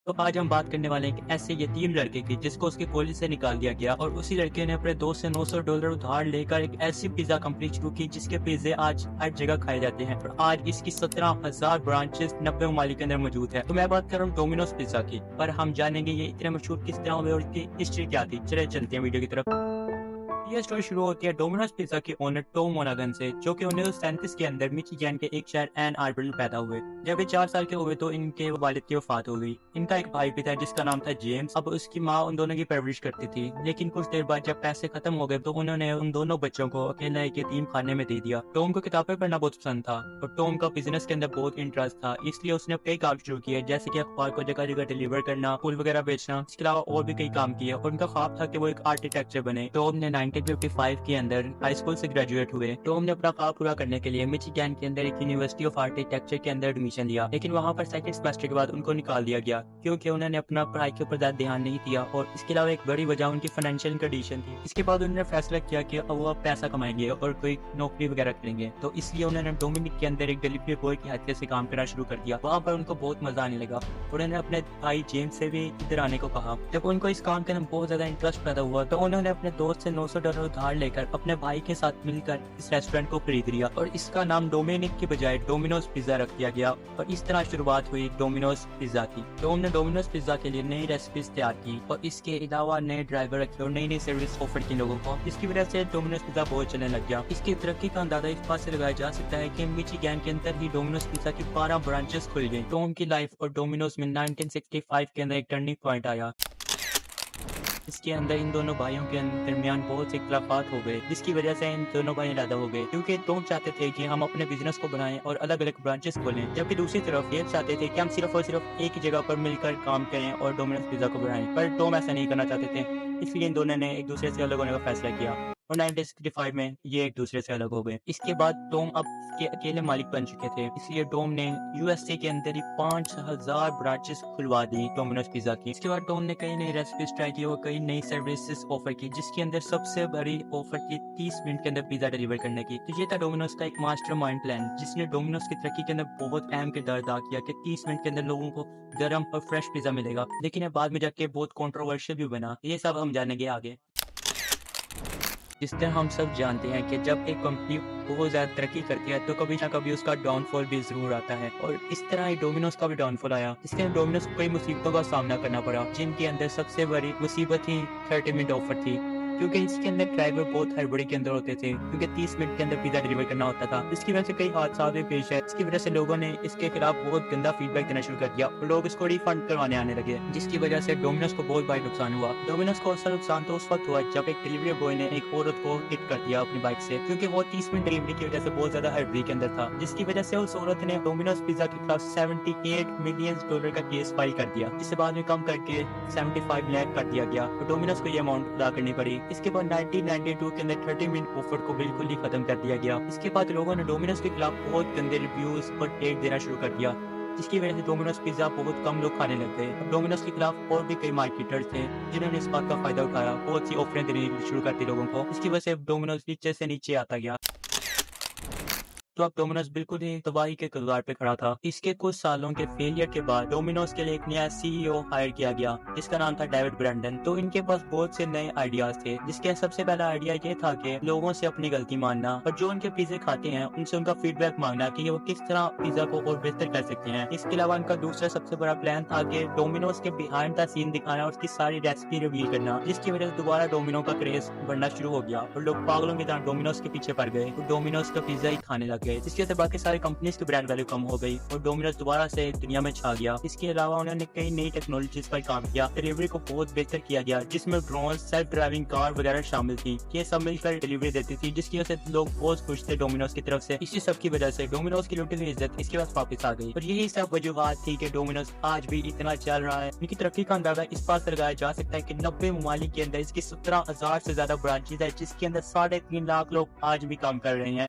तो आज हम बात करने वाले हैं एक ऐसे यतीम लड़के की जिसको उसके कॉलेज से निकाल दिया गया और उसी लड़के ने अपने दोस्त से $900 उधार लेकर एक ऐसी पिज्जा कंपनी शुरू की जिसके पिज्जे आज हर जगह खाए जाते हैं और आज इसकी 17,000 ब्रांचेस 90 ममालिक के अंदर मौजूद है। तो मैं बात कर रहा हूँ डोमिनोज पिज्जा की, पर हम जानेंगे ये इतने मशहूर किस तरह हुए और इसकी हिस्ट्री क्या थी। चले चलते हैं वीडियो की तरफ। ये स्टोरी शुरू होती है डोमिनोज पिज्जा के ओनर टॉम मोनागन से, जो कि 1937 के अंदर मिचिगन के एक शहर एन आर्बर में पैदा हुए। जब ये 4 साल के हुए तो इनके वालिद की वफात हो गई। इनका एक भाई भी था जिसका नाम था जेम्स। अब उसकी माँ उन दोनों की परवरिश करती थी, लेकिन कुछ देर बाद जब पैसे खत्म हो गए तो उन्होंने उन दोनों बच्चों को अकेला एक यतीम खाने में दे दिया। टॉम को किताबें पढ़ना बहुत पसंद था और टॉम का बिजनेस के अंदर बहुत इंटरेस्ट था, इसलिए उसने कई काम शुरू किए, जैसे कि अखबार को जगह जगह डिलीवर करना, फूल वगैरह बेचना। इसके अलावा और भी कई काम किए और उनका ख्वाब था कि वो एक आर्किटेक्चर बने। टॉम ने 1955 के अंदर हाई स्कूल से ग्रेजुएट हुए। टॉम ने अपना ख्वाब पूरा करने के लिए मिचिगन के अंदर एक यूनिवर्सिटी ऑफ आर्किटेक्चर के अंदर एडमिशन लिया, लेकिन वहां पर सेकंड सेमेस्टर के बाद उनको निकाल दिया गया क्योंकि उन्होंने अपना पढ़ाई के ऊपर ज्यादा ध्यान नहीं दिया और इसके अलावा एक बड़ी वजह उनकी फाइनेंशियल कंडीशन थी। इसके बाद उन्होंने फैसला किया कि अब वो पैसा कमाएंगे और कोई नौकरी वगैरह करेंगे, तो इसलिए उन्होंने डोमिनिक के अंदर एक डिलीवरी बॉय की हैसियत से काम करना शुरू कर दिया। वहाँ पर उनको बहुत मजा आने लगा। उन्होंने अपने भाई जेम्स से भी इधर आने को कहा। जब उनको इस काम के अंदर बहुत ज्यादा इंटरेस्ट पैदा हुआ तो उन्होंने अपने दोस्त से $900 उधार लेकर अपने भाई के साथ मिलकर इस रेस्टोरेंट को खरीद लिया और इसका नाम डोमिनिक के बजाय डोमिनोज पिज्जा रख दिया गया और इस तरह शुरुआत हुई डोमिनोज पिज्जा की। टॉम ने डोमिनोज पिज्जा के लिए नई रेसिपीज तैयार की और इसके अलावा नए ड्राइवर रखे और नई नई सर्विस ऑफर की लोगों को, जिसकी वजह से डोमिनोज पिज्जा बहुत चलने लग गया। इसकी तरक्की का अंदाजा इस बात से लगाया जा सकता है कि मिचिगन के अंदर ही डोमिनोज पिज्जा की 12 ब्रांचेस खुल गई। टॉम की लाइफ और डोमिनोज में 1965 के अंदर एक टर्निंग पॉइंट आया। इसके अंदर इन दोनों भाइयों के दरमियान बहुत से इख्तलाफात हो गए, जिसकी वजह से इन दोनों भाई अलग हो गए क्योंकि टॉम चाहते थे कि हम अपने बिजनेस को बनाएं और अलग अलग ब्रांचेस खोलें, जबकि दूसरी तरफ ये चाहते थे कि हम सिर्फ और सिर्फ एक ही जगह पर मिलकर काम करें और डोमिनोज पिज्जा को बढ़ाएं। पर टॉम ऐसा नहीं करना चाहते थे, इसलिए इन दोनों ने एक दूसरे से अलग होने का फैसला किया और 1965 में ये एक दूसरे से अलग हो गए। इसके बाद टॉम अब के अकेले मालिक बन चुके थे, इसलिए टॉम ने यूएसए के अंदर ही 5,000 ब्रांचेस खुलवा दी डोमिनोज पिज्जा की। इसके बाद टॉम ने कई नई रेसिपीज ट्राई की और कई नई सर्विसेज ऑफर की, जिसके अंदर सबसे बड़ी ऑफर की 30 मिनट के अंदर पिज्जा डिलीवर करने की। तो ये था डोमिनोज का एक मास्टरमाइंड प्लान, जिसने डोमिनोज की तरक्की के अंदर बहुत अहम किरदार अदा किया कि 30 मिनट के अंदर लोगों को गर्म और फ्रेश पिज्जा मिलेगा। लेकिन ये बाद में जाके बहुत कंट्रोवर्शियल भी बना। ये सब हम जानेंगे आगे। जिस तरह हम सब जानते हैं कि जब एक कंपनी बहुत ज़्यादा तरक्की करती है तो कभी ना कभी उसका डाउनफॉल भी जरूर आता है और इस तरह ही डोमिनोज का भी डाउनफॉल आया। इसके डोमिनोज को कई मुसीबतों का सामना करना पड़ा, जिनके अंदर सबसे बड़ी मुसीबत ही 30 मिनट ऑफर थी, क्योंकि इसके अंदर ड्राइवर बहुत हड़बड़ी के अंदर होते थे क्योंकि 30 मिनट के अंदर पिज्जा डिलीवर करना होता था। इसकी वजह से कई हादसा भी पेश है। इसकी वजह से लोगों ने इसके खिलाफ बहुत गंदा फीडबैक देना शुरू कर दिया और लोग इसको रिफंड करवाने आने लगे, जिसकी वजह से डोमिनोज को बहुत भारी नुकसान हुआ। डोमिनोज को असर नुकसान तो उस वक्त हुआ जब एक डिलीवरी बॉय ने एक औरत को हिट कर दिया अपनी बाइक से, क्योंकि वो 30 मिनट डिलीवरी की वजह से बहुत ज्यादा हड़बड़ी के अंदर था, जिसकी वजह से उस औरत ने डोमिनोज पिज्जा के खिलाफ $78 मिलियन का केस फाइल कर दिया, जिसे बाद में कम करके 75 लाख कर दिया गया और डोमिनोज को ये अमाउंट अदा करनी पड़ी। इसके बाद 1992 के अंदर 30 मिनट ऑफर को बिल्कुल ही खत्म कर दिया गया। इसके बाद लोगों ने डोमिनोज के खिलाफ बहुत गंदे रिव्यूज और हेट देना शुरू कर दिया, जिसकी वजह से डोमिनोज पिज्जा बहुत कम लोग खाने लग गए। डोमिनोज के खिलाफ और भी कई मार्केटर्स थे जिन्होंने इस बात का फायदा उठाया, बहुत सी ऑफरें देनी शुरू कर दी लोगों को। इसकी वजह से डोमिनोज नीचे से नीचे आता गया। तो अब डोमिनोज बिल्कुल ही तबाही के कगार पे खड़ा था। इसके कुछ सालों के फेलियर के बाद डोमिनोज के लिए एक नया सीईओ हायर किया गया, जिसका नाम था डेविड ब्रैंडन। तो इनके पास बहुत से नए आइडियाज थे, जिसके सबसे पहला आइडिया ये था कि लोगों से अपनी गलती मानना और जो उनके पिज्जे खाते हैं उनसे उनका फीडबैक मांगना कि वो किस तरह पिज्जा को और बेहतर कर सकते हैं। इसके अलावा इनका दूसरा सबसे बड़ा प्लान था कि डोमिनोज के बिहाइंड द सीन दिखाना और उसकी सारी रेसिपी रिवील करना, जिसकी वजह से दोबारा डोमिनो का क्रेज बढ़ना शुरू हो गया और लोग पागलों की तरह डोमिनोज के पीछे पड़ गए और डोमिनोज का पिज्जा ही खाने लग गए, जिसकी वजह से बाकी सारी कंपनीज की ब्रांड वैल्यू कम हो गई और डोमिनोज दोबारा से दुनिया में छा गया। इसके अलावा उन्होंने कई नई टेक्नोलॉजीज पर काम किया। डिलीवरी को बहुत बेहतर किया गया, जिसमें ड्रोन, सेल्फ ड्राइविंग कार वगैरह शामिल थी। ये सब मिलकर डिलीवरी देती थी, जिसकी वजह से लोग बहुत खुश थे डोमिनोज की तरफ से। इसी सब की वजह से डोमिनोज की लुटी हुई इज्जत इसके पास वापस आ गई और यही सब वजूहत थी कि डोमिनोज आज भी इतना चल रहा है। इनकी तरक्की का अंदाजा इस बात से लगाया जा सकता है कि 90 ममालिक के अंदर इसकी 17,000 से ज्यादा ब्रांचेज है, जिसके अंदर 3.5 लाख लोग आज भी काम कर रहे हैं।